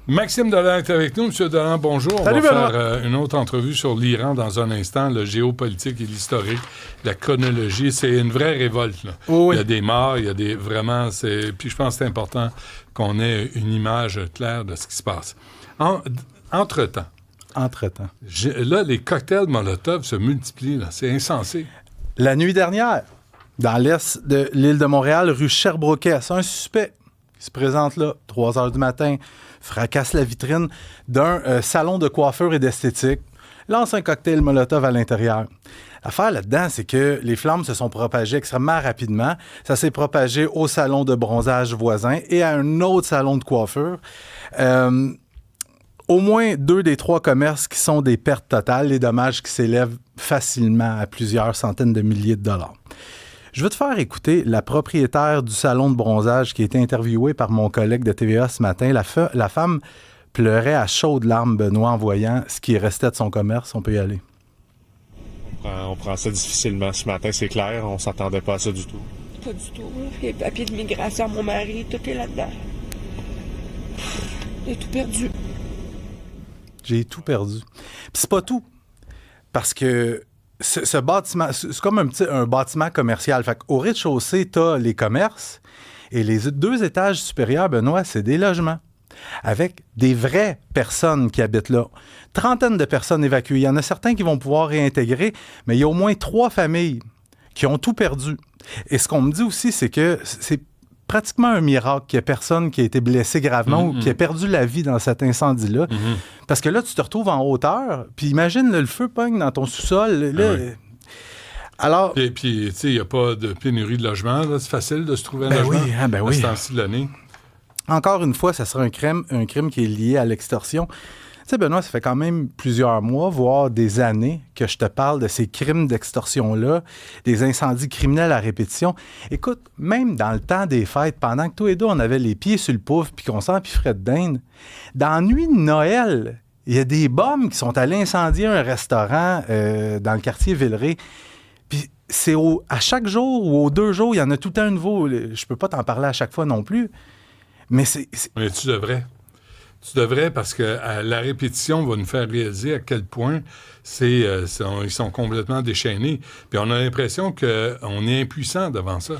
Maxime Delan est avec nous. Monsieur Delan, bonjour. Salut, on va Benoît. faire une autre entrevue sur l'Iran dans un instant, le géopolitique et l'historique, la chronologie. C'est une vraie révolte. Là. Oui. Il y a des morts, il y a des... Vraiment, c'est... Puis je pense que c'est important qu'on ait une image claire de ce qui se passe. Entre-temps. Là, les cocktails Molotov se multiplient. Là. C'est insensé. La nuit dernière, dans l'est de l'île de Montréal, rue Sherbrooke, c'est un suspect qui se présente là, 3 heures du matin, fracasse la vitrine d'un salon de coiffure et d'esthétique, lance un cocktail Molotov à l'intérieur. L'affaire là-dedans, c'est que les flammes se sont propagées extrêmement rapidement. Ça s'est propagé au salon de bronzage voisin et à un autre salon de coiffure. Au moins 2 des 3 commerces qui sont des pertes totales, les dommages qui s'élèvent facilement à plusieurs centaines de milliers de dollars. Je veux te faire écouter la propriétaire du salon de bronzage qui a été interviewée par mon collègue de TVA ce matin. La femme pleurait à chaudes larmes, Benoît, en voyant ce qui restait de son commerce. On peut y aller. On prend ça difficilement ce matin, c'est clair. On s'attendait pas à ça du tout. Pas du tout. Les papiers de migration à mon mari, tout est là-dedans. J'ai tout perdu. J'ai tout perdu. Puis c'est pas tout. Parce que ce bâtiment, c'est comme un bâtiment commercial. Fait qu'au rez-de-chaussée, t'as les commerces et les 2 étages supérieurs, Benoît, c'est des logements avec des vraies personnes qui habitent là. 30 de personnes évacuées. Il y en a certains qui vont pouvoir réintégrer, mais il y a au moins 3 familles qui ont tout perdu. Et ce qu'on me dit aussi, c'est que c'est pratiquement un miracle qu'il n'y ait personne qui a été blessé gravement ou qui ait perdu la vie dans cet incendie-là. Parce que là, tu te retrouves en hauteur, puis imagine le feu pogne dans ton sous-sol. Là, Alors... Et puis, tu sais, il n'y a pas de pénurie de logement. Là. C'est facile de se trouver un logement à ce temps-ci de l'année. Encore une fois, ça sera un crime qui est lié à l'extorsion. Tu sais, Benoît, ça fait quand même plusieurs mois, voire des années, que je te parle de ces crimes d'extorsion-là, des incendies criminels à répétition. Écoute, même dans le temps des fêtes, pendant que tous les deux, on avait les pieds sur le pouf puis qu'on s'empiffrait de dinde, dans la nuit de Noël, il y a des bombes qui sont allés incendier un restaurant dans le quartier Villeray. Puis c'est à chaque jour ou aux 2 jours, il y en a tout le temps un nouveau. Je peux pas t'en parler à chaque fois non plus. Mais Mais tu devrais. Tu devrais, parce que la répétition va nous faire réaliser à quel point ils sont complètement déchaînés. Puis on a l'impression qu'on est impuissant devant ça.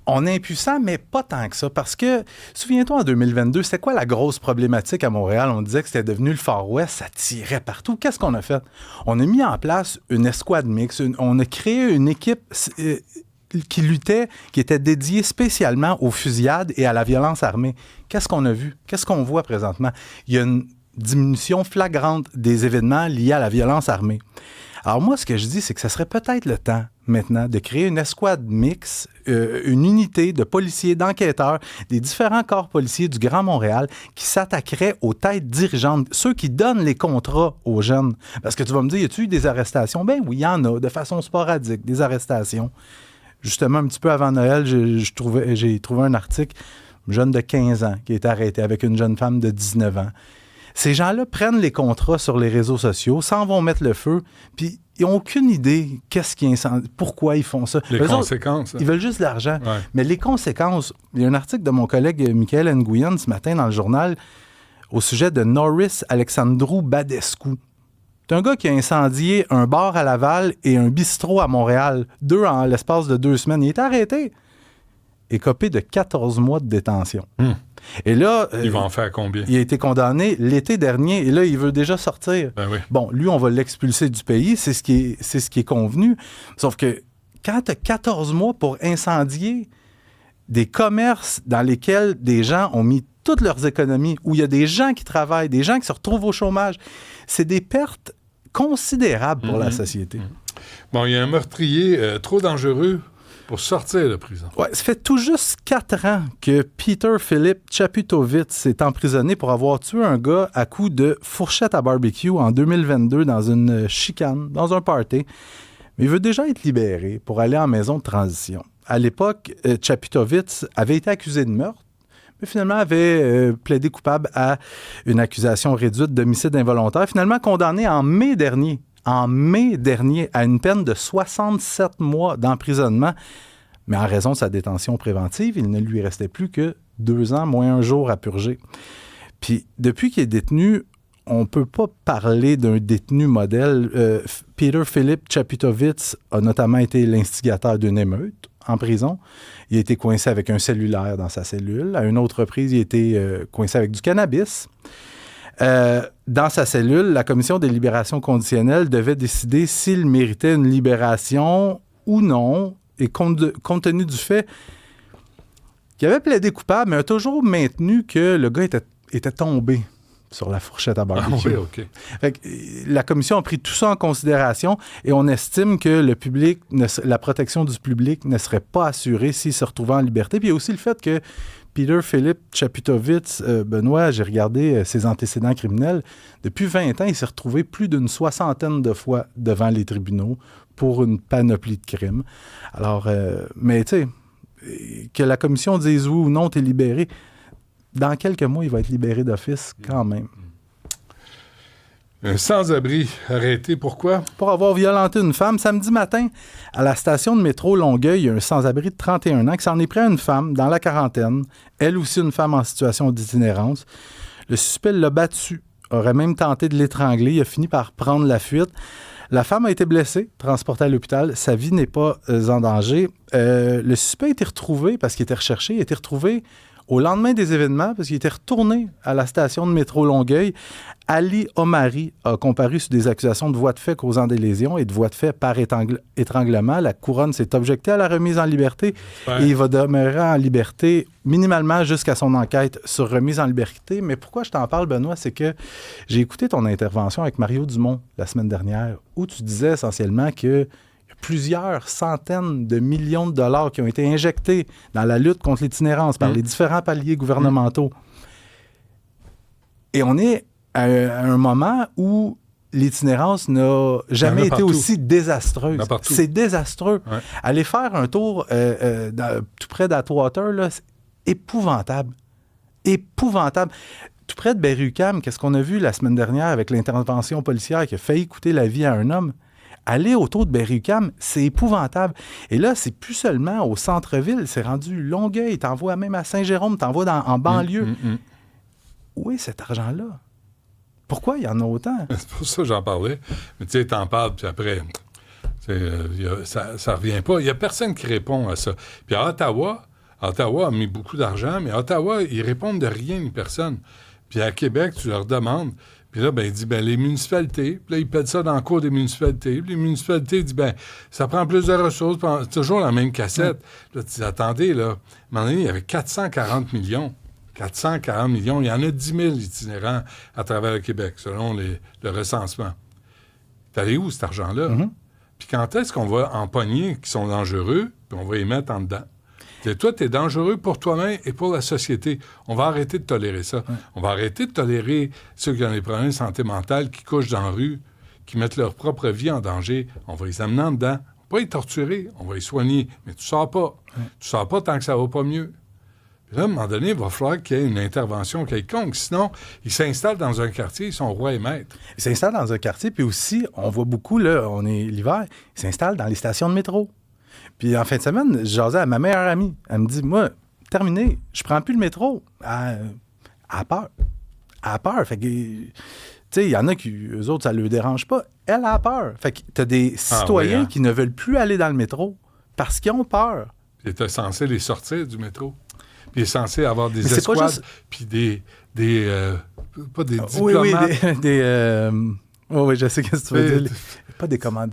On est impuissant, mais pas tant que ça. Parce que, souviens-toi, en 2022, c'était quoi la grosse problématique à Montréal? On disait que c'était devenu le Far West, ça tirait partout. Qu'est-ce qu'on a fait? On a mis en place une escouade mixte. On a créé une équipe qui luttait, qui était dédiée spécialement aux fusillades et à la violence armée. Qu'est-ce qu'on a vu? Qu'est-ce qu'on voit présentement? Il y a une diminution flagrante des événements liés à la violence armée. Alors moi, ce que je dis, c'est que ce serait peut-être le temps maintenant de créer une escouade mixte, une unité de policiers, d'enquêteurs, des différents corps policiers du Grand Montréal qui s'attaqueraient aux têtes dirigeantes, ceux qui donnent les contrats aux jeunes. Parce que tu vas me dire, y a-t-il eu des arrestations? Ben oui, il y en a, de façon sporadique, des arrestations. Justement, un petit peu avant Noël, j'ai trouvé un article, un jeune de 15 ans qui est arrêté avec une jeune femme de 19 ans. Ces gens-là prennent les contrats sur les réseaux sociaux, s'en vont mettre le feu, puis ils n'ont aucune idée qu'est-ce qui incendie, pourquoi ils font ça. Les conséquences. Ils veulent juste de l'argent. Ouais. Mais les conséquences, il y a un article de mon collègue Michael Nguyen ce matin dans le journal au sujet de Norris Alexandru Badescu. C'est un gars qui a incendié un bar à Laval et un bistrot à Montréal, 2 en l'espace de 2 semaines. Il est arrêté. Écopé de 14 mois de détention. Et là... il va en faire combien? Il a été condamné l'été dernier et là, il veut déjà sortir. Ben oui. Bon, lui, on va l'expulser du pays, c'est ce qui est convenu. Sauf que quand tu as 14 mois pour incendier des commerces dans lesquels des gens ont mis toutes leurs économies, où il y a des gens qui travaillent, des gens qui se retrouvent au chômage, c'est des pertes considérables pour la société. Bon, il y a un meurtrier trop dangereux pour sortir de prison. Ouais, ça fait tout juste 4 ans que Peter Philip Chaputowicz est emprisonné pour avoir tué un gars à coups de fourchette à barbecue en 2022 dans une chicane, dans un party. Mais il veut déjà être libéré pour aller en maison de transition. À l'époque, Chaputowicz avait été accusé de meurtre, mais finalement avait plaidé coupable à une accusation réduite d'homicide involontaire, finalement condamné en mai dernier à une peine de 67 mois d'emprisonnement. Mais en raison de sa détention préventive, il ne lui restait plus que 2 ans moins 1 jour à purger. Puis depuis qu'il est détenu, on ne peut pas parler d'un détenu modèle. Peter Philip Chaputovitz a notamment été l'instigateur d'une émeute en prison. Il a été coincé avec un cellulaire dans sa cellule. À une autre reprise, il a été coincé avec du cannabis. Dans sa cellule, la commission des libérations conditionnelles devait décider s'il méritait une libération ou non. Et compte tenu du fait qu'il avait plaidé coupable, mais a toujours maintenu que le gars était tombé sur la fourchette à barbecue. Oui, OK. Fait que, la commission a pris tout ça en considération et on estime que le public, la protection du public ne serait pas assurée s'il se retrouvait en liberté. Puis il y a aussi le fait que Peter Philip Chaputovitz, Benoît, j'ai regardé ses antécédents criminels. Depuis 20 ans, il s'est retrouvé plus d'une 60aine de fois devant les tribunaux pour une panoplie de crimes. Alors, mais tu sais, que la commission dise oui ou non, t'es libéré. Dans quelques mois, il va être libéré d'office quand même. Un sans-abri arrêté, pourquoi? Pour avoir violenté une femme. Samedi matin, à la station de métro Longueuil, il y a un sans-abri de 31 ans qui s'en est pris à une femme dans la quarantaine, elle aussi une femme en situation d'itinérance. Le suspect l'a battu, aurait même tenté de l'étrangler. Il a fini par prendre la fuite. La femme a été blessée, transportée à l'hôpital. Sa vie n'est pas en danger. Le suspect a été retrouvé, parce qu'il était recherché, il a été retrouvé au lendemain des événements, parce qu'il était retourné à la station de métro Longueuil. Ali Omari a comparu sur des accusations de voies de fait causant des lésions et de voies de fait par étranglement. La couronne s'est objectée à la remise en liberté et il va demeurer en liberté minimalement jusqu'à son enquête sur remise en liberté. Mais pourquoi je t'en parle, Benoît, c'est que j'ai écouté ton intervention avec Mario Dumont la semaine dernière où tu disais essentiellement que plusieurs centaines de millions de dollars qui ont été injectés dans la lutte contre l'itinérance par les différents paliers gouvernementaux. Et on est à un moment où l'itinérance n'a jamais été aussi désastreuse. C'est désastreux. Ouais. Aller faire un tour tout près d'Atwater, là, c'est épouvantable. Épouvantable. Tout près de Berry-UQAM, qu'est-ce qu'on a vu la semaine dernière avec l'intervention policière qui a failli coûter la vie à un homme? Aller autour de Berry-UQAM, c'est épouvantable. Et là, c'est plus seulement au centre-ville, c'est rendu Longueuil, t'envoies même à Saint-Jérôme, t'envoies en banlieue. Où est cet argent-là? Pourquoi il y en a autant? C'est pour ça que j'en parlais. Mais tu sais, t'en parles, puis après, ça revient pas. Il y a personne qui répond à ça. Puis à Ottawa a mis beaucoup d'argent, mais à Ottawa, ils répondent de rien, une personne. Puis à Québec, tu leur demandes. Puis là, il dit, les municipalités. Puis là, il pète ça dans le cours des municipalités. Puis les municipalités disent, ça prend plus de ressources. C'est toujours la même cassette. Là, tu dis, attendez, là, à un moment donné, il y avait 440 millions. 440 millions. Il y en a 10 000 itinérants à travers le Québec, selon le recensement. T'es allé où, cet argent-là? Puis quand est-ce qu'on va empoigner qui sont dangereux, puis on va les mettre en dedans? Toi, t'es dangereux pour toi-même et pour la société. On va arrêter de tolérer ça. On va arrêter de tolérer ceux qui ont des problèmes de santé mentale, qui couchent dans la rue, qui mettent leur propre vie en danger. On va les amener en dedans. On va pas les torturer, on va les soigner. Mais tu sors pas. Tu sors pas tant que ça va pas mieux. Puis là, à un moment donné, il va falloir qu'il y ait une intervention quelconque. Sinon, ils s'installent dans un quartier, ils sont rois et maîtres. Ils s'installent dans un quartier, puis aussi, on voit beaucoup, là, on est l'hiver, ils s'installent dans les stations de métro. Puis en fin de semaine, je jasais à ma meilleure amie. Elle me dit, moi, terminé, je prends plus le métro. Elle a peur. Elle a peur. Fait que, tu sais, il y en a qui, eux autres, ça ne leur dérange pas. Elle a peur. Fait que t'as des citoyens qui ne veulent plus aller dans le métro parce qu'ils ont peur. Puis t'es censé les sortir du métro. Puis il est censé avoir des escouades, puis pas des diplomates. Oui, je sais ce que tu veux dire. Pas des commandes.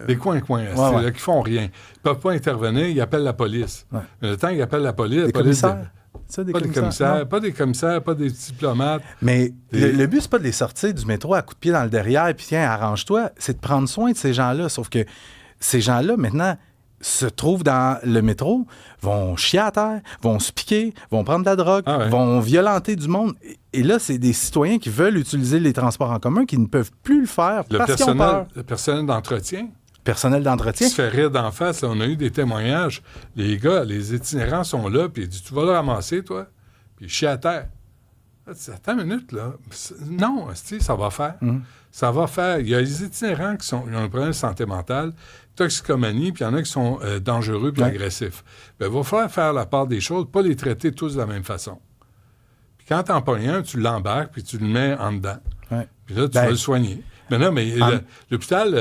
Des coins-coins, là, qui font rien. Ils ne peuvent pas intervenir, ils appellent la police. Ouais. Mais le temps qu'ils appellent la police... Des commissaires? Pas des commissaires, pas des diplomates. Mais le but, c'est pas de les sortir du métro à coups de pied dans le derrière, puis tiens, arrange-toi. C'est de prendre soin de ces gens-là. Sauf que ces gens-là, maintenant, se trouvent dans le métro, vont chier à terre, vont se piquer, vont prendre de la drogue, vont violenter du monde. Et là, c'est des citoyens qui veulent utiliser les transports en commun qui ne peuvent plus le faire parce qu'ils ont peur. Le personnel d'entretien. Personnel d'entretien. Se fait rire d'en face. Là, on a eu des témoignages. Les gars, les itinérants sont là, puis ils disent, tu vas le ramasser, toi? Puis ils chient à terre. Là, tu dis, attends une minute, là. Non, ça va faire. Ça va faire. Il y a les itinérants qui ont un problème de santé mentale, toxicomanie, puis il y en a qui sont dangereux puis agressifs. Il va falloir faire la part des choses, pas les traiter tous de la même façon. Puis quand t'en pognes un, tu l'embarques, puis tu le mets en dedans. Ouais. Puis là, tu vas le soigner. Mais non, mais l'hôpital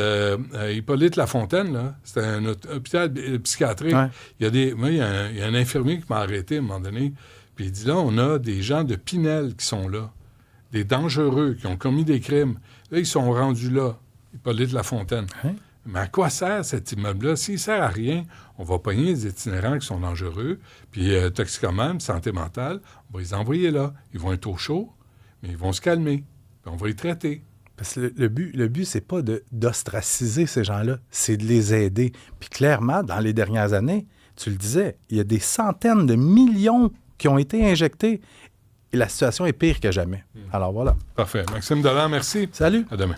Hippolyte Lafontaine, là, c'était un hôpital psychiatrique. Ouais. Il y a un infirmier qui m'a arrêté à un moment donné, puis il dit, là, on a des gens de Pinel qui sont là, des dangereux, qui ont commis des crimes. Là, ils sont rendus là, Hippolyte Lafontaine. Ouais. Mais à quoi sert cet immeuble-là? S'il sert à rien, on va pogner les itinérants qui sont dangereux, puis toxicomanes, santé mentale, on va les envoyer là. Ils vont être au chaud, mais ils vont se calmer. Puis on va les traiter. Parce que le but, c'est pas d'ostraciser ces gens-là, c'est de les aider. Puis clairement, dans les dernières années, tu le disais, il y a des centaines de millions qui ont été injectés et la situation est pire que jamais. Alors voilà. Parfait. Maxime Delan, merci. Salut. À demain.